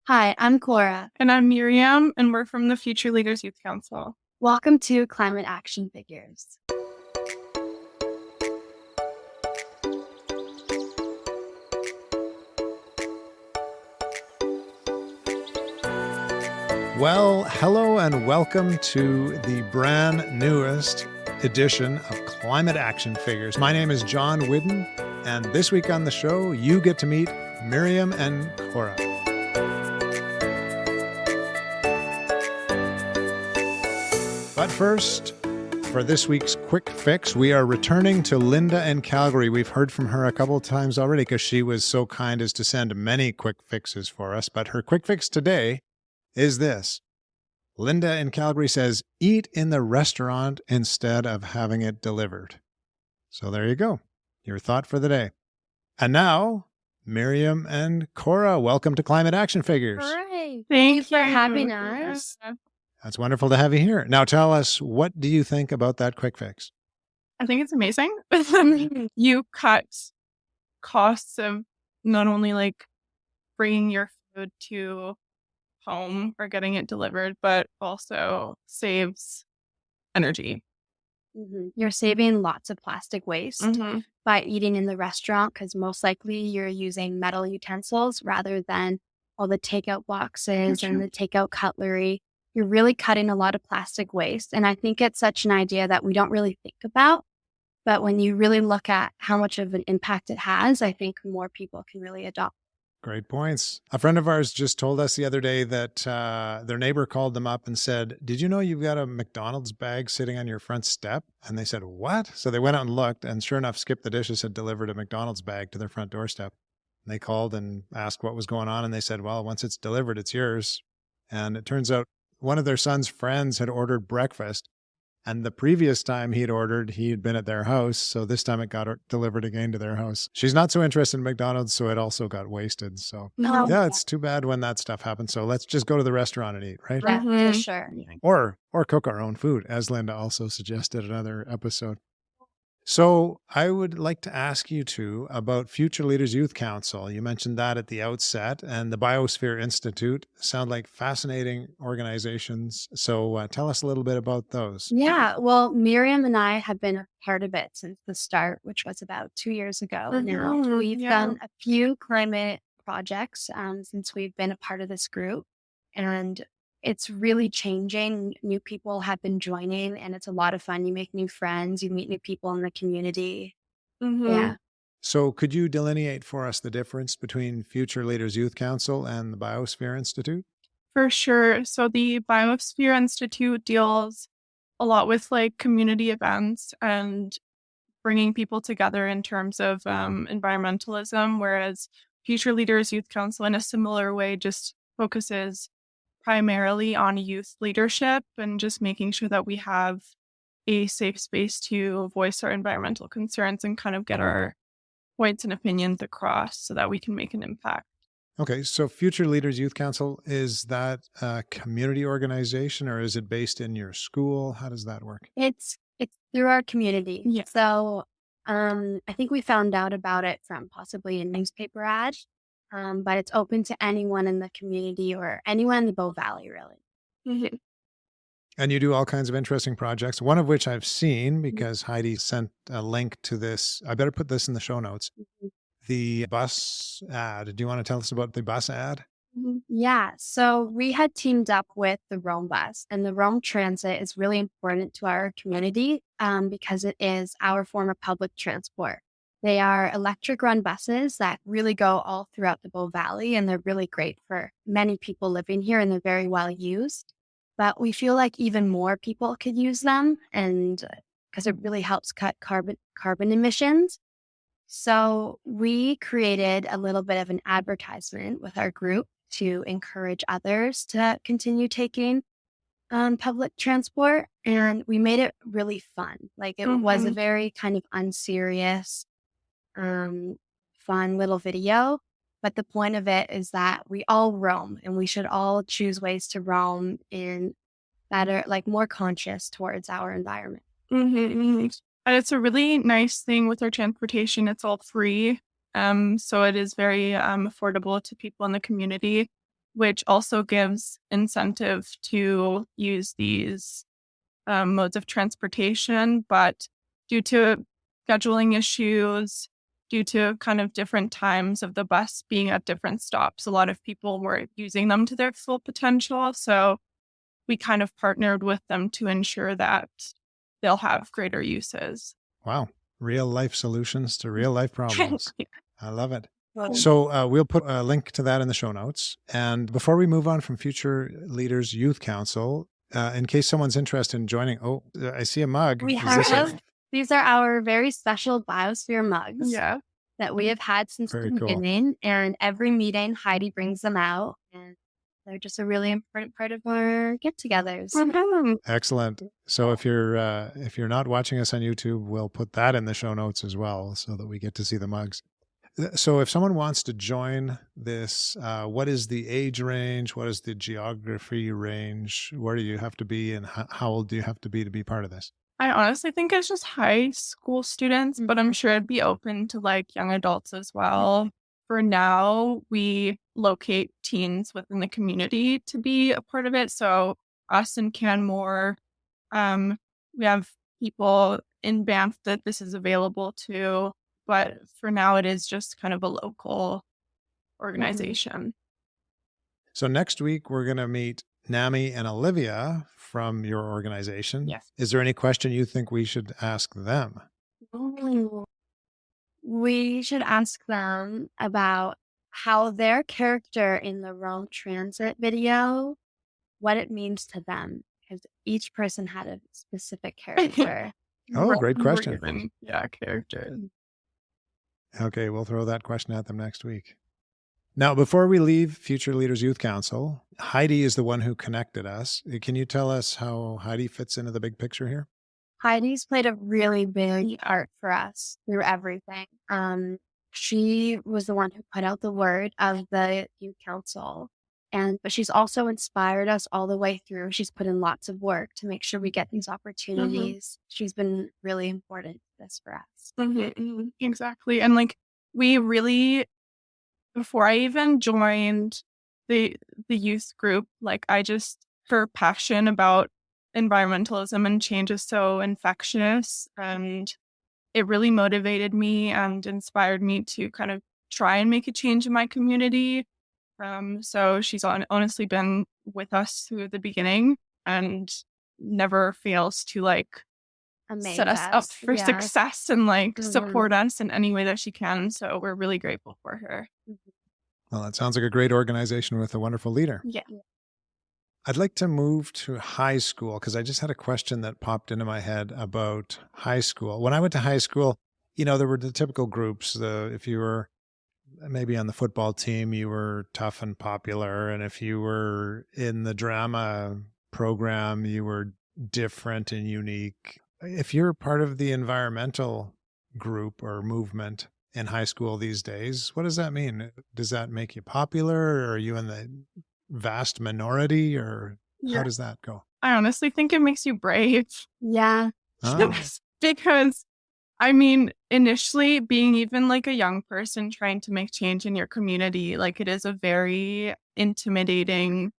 Hi, I'm Cora. And I'm Miriam, and we're from the Future Leaders Youth Council. Welcome to Climate Action Figures. Well, hello and welcome to the brand newest edition of Climate Action Figures. My name is John Whidden, and this week on the show, you get to meet Miriam and Cora. But first, for this week's quick fix, we are returning to Linda in Calgary. We've heard from her a couple of times already because she was so kind as to send many quick fixes for us. But her quick fix today is this. Linda in Calgary says, eat in the restaurant instead of having it delivered. So there you go. Your thought for the day. And now, Miriam and Cora, welcome to Climate Action Figures. Hooray! Thank you for having us. That's wonderful to have you here. Now tell us, what do you think about that quick fix? I think it's amazing. You cut costs of not only bringing your food to home or getting it delivered, but also saves energy. You're saving lots of plastic waste by eating in the restaurant because most likely you're using metal utensils rather than all the takeout boxes and the takeout cutlery. You're really cutting a lot of plastic waste. And I think it's such an idea that we don't really think about. But when you really look at how much of an impact it has, I think more people can really adopt. Great points. A friend of ours just told us the other day that their neighbor called them up and said, did you know you've got a McDonald's bag sitting on your front step? And they said, what? So they went out and looked, and sure enough, Skip the Dishes had delivered a McDonald's bag to their front doorstep. And they called and asked what was going on, and they said, well, once it's delivered, it's yours. And it turns out one of their son's friends had ordered breakfast, and the previous time he'd ordered, he'd been at their house. So this time it got delivered again to their house. She's not so interested in McDonald's, so it also got wasted. So yeah, it's too bad when that stuff happens. So let's just go to the restaurant and eat, right? Yeah, for sure. Or cook our own food, as Linda also suggested in another episode. So I would like to ask you two about Future Leaders Youth Council. You mentioned that at the outset, and the Biosphere Institute sound like fascinating organizations. So tell us a little bit about those. Yeah, well, Miriam and I have been a part of it since the start, which was about 2 years ago. Now we've done a few climate projects since we've been a part of this group, and it's really changing. New people have been joining, and it's a lot of fun. You make new friends, you meet new people in the community. Yeah. So could you delineate for us the difference between Future Leaders Youth Council and the Biosphere Institute? For sure. So the Biosphere Institute deals a lot with community events and bringing people together in terms of environmentalism, whereas Future Leaders Youth Council in a similar way just focuses primarily on youth leadership and just making sure that we have a safe space to voice our environmental concerns and kind of get our points and opinions across so that we can make an impact. Okay, so Future Leaders Youth Council, is that a community organization or is it based in your school? How does that work? It's through our community. Yeah. So I think we found out about it from possibly a newspaper ad, but it's open to anyone in the community or anyone in the Bow Valley, really. And you do all kinds of interesting projects, one of which I've seen because Heidi sent a link to this. I better put this in the show notes. The bus ad. Do you want to tell us about the bus ad? Yeah, so we had teamed up with the Rome bus, and the Rome Transit is really important to our community because it is our form of public transport. They are electric run buses that really go all throughout the Bow Valley, and they're really great for many people living here, and they're very well used. But we feel like even more people could use them, and because it really helps cut carbon emissions. So we created a little bit of an advertisement with our group to encourage others to continue taking public transport. And we made it really fun. It was a very kind of unserious, fun little video. But the point of it is that we all roam and we should all choose ways to roam in that are more conscious towards our environment. And it's a really nice thing with our transportation. It's all free. So it is very affordable to people in the community. which also gives incentive to use these modes of transportation. But due to scheduling issues, due to kind of different times of the bus being at different stops, a lot of people weren't using them to their full potential. So we kind of partnered with them to ensure that they'll have greater uses. Wow. Real life solutions to real life problems. I love it. Well, So we'll put a link to that in the show notes. And before we move on from Future Leaders Youth Council, in case someone's interested in joining, I see a mug. we Is this have these are our very special biosphere mugs Yeah. that we have had since Very the cool. beginning. And every meeting, Heidi brings them out, and they're just a really important part of our get-togethers. Excellent. So if you're not watching us on YouTube, we'll put that in the show notes as well, so that we get to see the mugs. So if someone wants to join this, what is the age range? What is the geography range? Where do you have to be, and how old do you have to be part of this? I honestly think it's just high school students, but I'm sure it'd be open to like young adults as well. For now, we locate teens within the community to be a part of it. So us in Canmore, we have people in Banff that this is available to, but for now it is just kind of a local organization. So next week we're going to meet Nami and Olivia from your organization. Yes. Is there any question you think we should ask them? Ooh. We should ask them about how their character in the Rome Transit video, what it means to them, because each person had a specific character. Oh, great question. Given, character. Okay, we'll throw that question at them next week. Now, before we leave Future Leaders Youth Council, Heidi is the one who connected us. Can you tell us how Heidi fits into the big picture here? Heidi's played a really big part for us through everything. She was the one who put out the word of the youth council, but she's also inspired us all the way through. She's put in lots of work to make sure we get these opportunities. She's been really important to this for us. Exactly. And like we really, before I even joined the youth group, like her passion about environmentalism and change is so infectious, and it really motivated me and inspired me to kind of try and make a change in my community. So she's honestly been with us through the beginning and never fails to like set us up for success and like support us in any way that she can. So we're really grateful for her. Well, that sounds like a great organization with a wonderful leader. Yeah. I'd like to move to high school because I just had a question that popped into my head about high school. When I went to high school, there were the typical groups. If you were maybe on the football team, you were tough and popular. And if you were in the drama program, you were different and unique. If you're part of the environmental group or movement in high school these days, what does that mean? Does that make you popular, or are you in the vast minority, or how does that go? I honestly think it makes you brave. Yeah. Because I mean, initially being even like a young person trying to make change in your community, like it is a very intimidating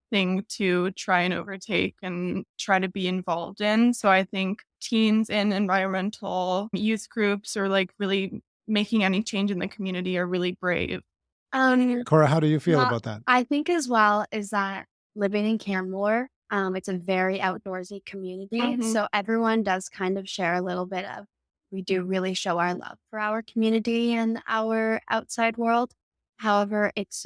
thing to try and overtake and try to be involved in. So I think teens in environmental youth groups or like really making any change in the community are really brave. Cora, how do you feel about that? I think as well is that living in Canmore, it's a very outdoorsy community. So everyone does kind of share a little bit of, we do really show our love for our community and our outside world. However, it's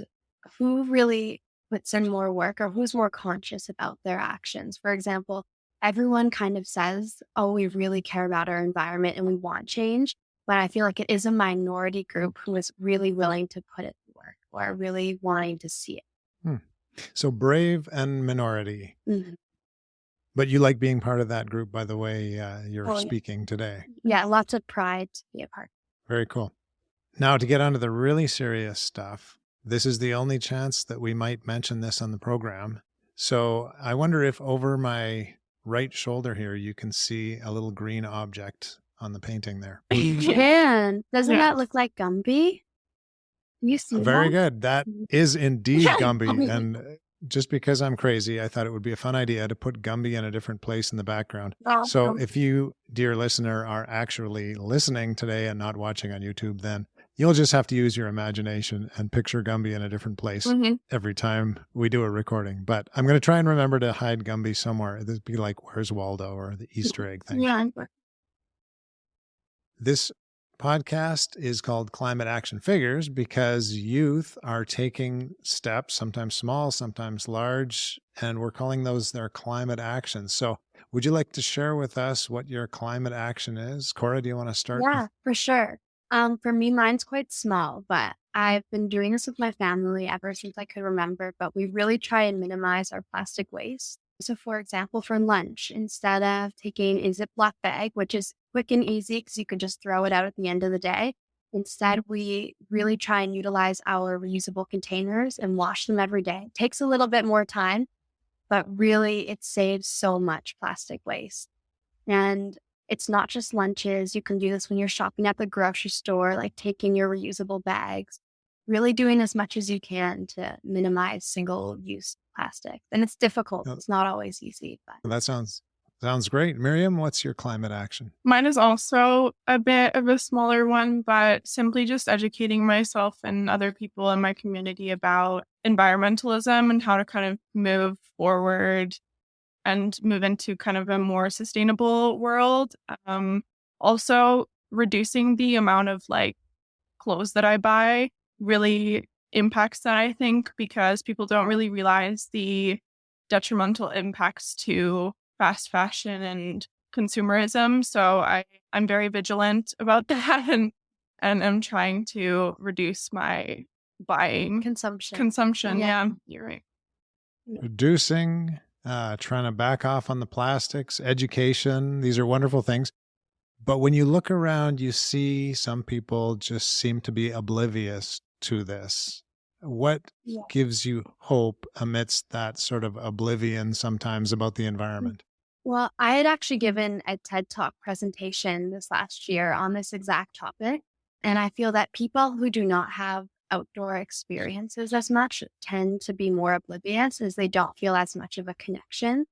who really puts in more work or who's more conscious about their actions. For example, everyone kind of says, oh, we really care about our environment and we want change. But I feel like it is a minority group who is really willing to put it to work or really wanting to see it. So brave and minority. But you like being part of that group, by the way, you're speaking today. Yeah, lots of pride to be a part. Very cool. Now, to get onto the really serious stuff, this is the only chance that we might mention this on the program. So I wonder if over my right shoulder here, you can see a little green object on the painting there. You can. Doesn't that look like Gumby? You see Very that? good. That is indeed Gumby. And just because I'm crazy, I thought it would be a fun idea to put Gumby in a different place in the background. So if you, dear listener, are actually listening today and not watching on YouTube, then you'll just have to use your imagination and picture Gumby in a different place every time we do a recording. But I'm going to try and remember to hide Gumby somewhere. This would be like Where's Waldo or the Easter egg thing. Yeah. This podcast is called Climate Action Figures because youth are taking steps, sometimes small, sometimes large, and we're calling those their climate actions. So would you like to share with us what your climate action is? Cora, do you want to start? Yeah, for sure. For me, mine's quite small, but I've been doing this with my family ever since I could remember, but we really try and minimize our plastic waste. So for example, for lunch, instead of taking a Ziploc bag, which is quick and easy because you can just throw it out at the end of the day, instead we really try and utilize our reusable containers and wash them every day. It takes a little bit more time, but really it saves so much plastic waste. And it's not just lunches. You can do this when you're shopping at the grocery store, like taking your reusable bags, really doing as much as you can to minimize single-use plastic. And it's difficult. Oh. It's not always easy, but That sounds great. Miriam, what's your climate action? Mine is also a bit of a smaller one, but simply just educating myself and other people in my community about environmentalism and how to kind of move forward and move into kind of a more sustainable world. Also, reducing the amount of like clothes that I buy really impacts that, I think, because people don't really realize the detrimental impacts to fast fashion and consumerism. So I'm very vigilant about that and I'm trying to reduce my buying consumption. Yeah, you're right. Reducing, trying to back off on the plastics, education. These are wonderful things. But when you look around, you see some people just seem to be oblivious to this. What gives you hope amidst that sort of oblivion sometimes about the environment? Well, I had actually given a TED Talk presentation this last year on this exact topic. And I feel that people who do not have outdoor experiences as much tend to be more oblivious as they don't feel as much of a connection.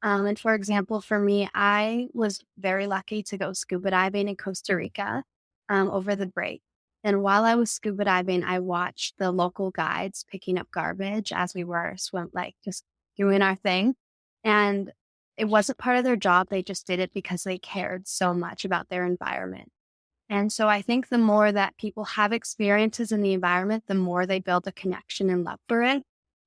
And for example, for me, I was very lucky to go scuba diving in Costa Rica over the break. And while I was scuba diving, I watched the local guides picking up garbage as we were just doing our thing. And it wasn't part of their job. They just did it because they cared so much about their environment. And so I think the more that people have experiences in the environment, the more they build a connection and love for it,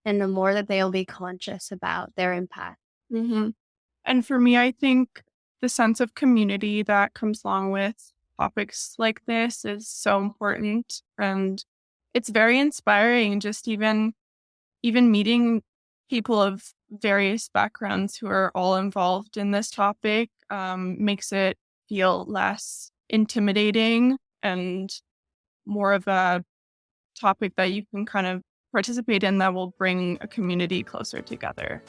and the more that they'll be conscious about their impact. And for me, I think the sense of community that comes along with topics like this is so important. And it's very inspiring, just even meeting people of various backgrounds who are all involved in this topic makes it feel less intimidating and more of a topic that you can kind of participate in that will bring a community closer together.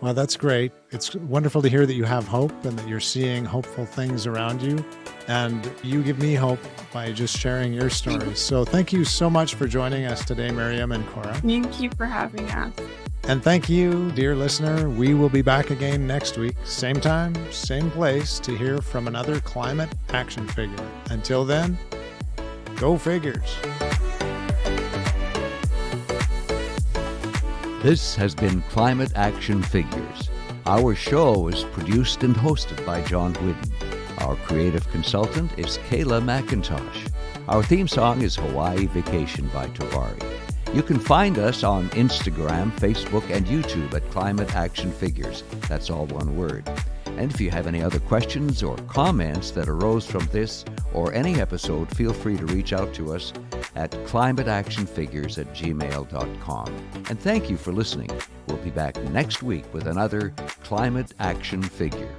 Well, that's great. It's wonderful to hear that you have hope and that you're seeing hopeful things around you. And you give me hope by just sharing your stories. So thank you so much for joining us today, Miriam and Cora. Thank you for having us. And thank you, dear listener. We will be back again next week, same time, same place, to hear from another climate action figure. Until then, go figures. This has been Climate Action Figures. Our show is produced and hosted by John Whidden. Our creative consultant is Kayla McIntosh. Our theme song is Hawaii Vacation by Tavari. You can find us on Instagram, Facebook, and YouTube at Climate Action Figures. That's all one word. And if you have any other questions or comments that arose from this or any episode, feel free to reach out to us at climateactionfigures@gmail.com. And thank you for listening. We'll be back next week with another Climate Action Figure.